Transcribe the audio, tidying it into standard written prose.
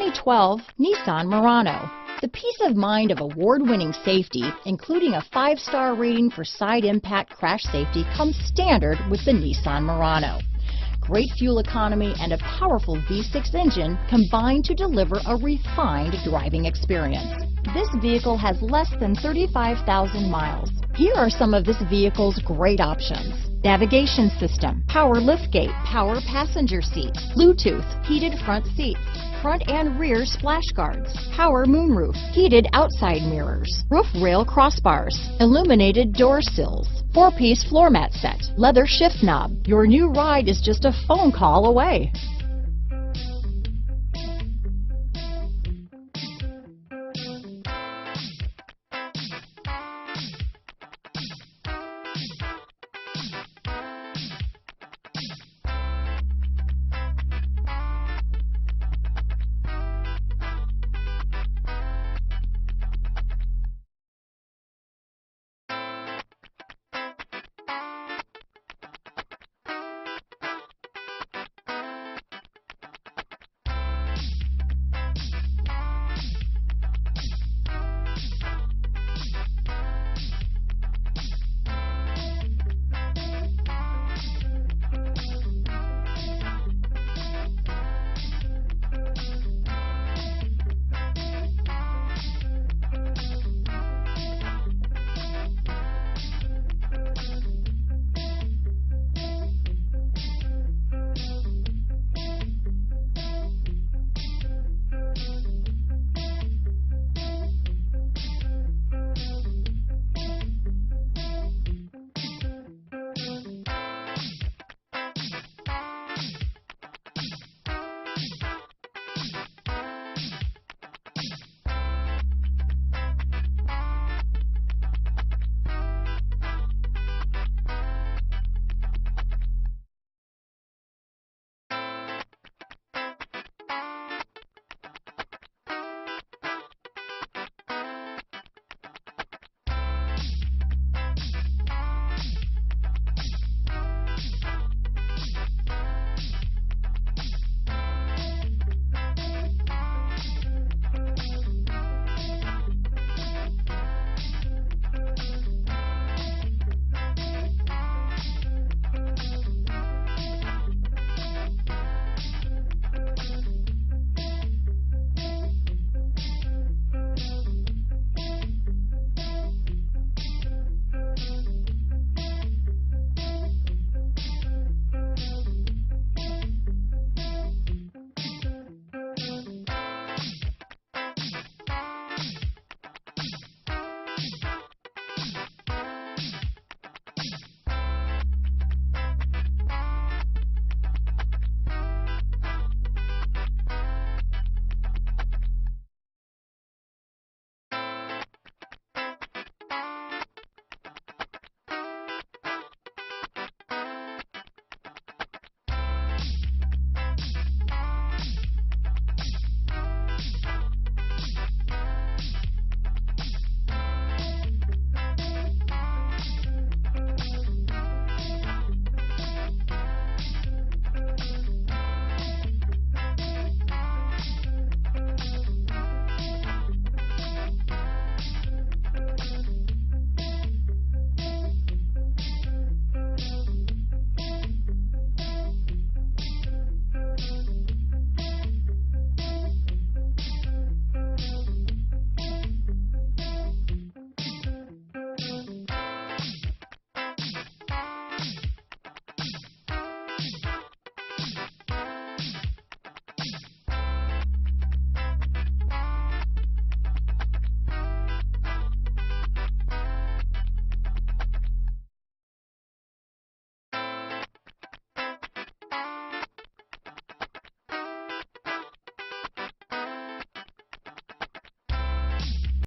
2012 Nissan Murano. The peace of mind of award-winning safety, including a 5-star rating for side impact crash safety, comes standard with the Nissan Murano. Great fuel economy and a powerful V6 engine combine to deliver a refined driving experience. This vehicle has less than 35,000 miles. Here are some of this vehicle's great options: navigation system, power liftgate, power passenger seat, Bluetooth, heated front seats, front and rear splash guards, power moonroof, heated outside mirrors, roof rail crossbars, illuminated door sills, 4-piece floor mat set, leather shift knob. Your new ride is just a phone call away.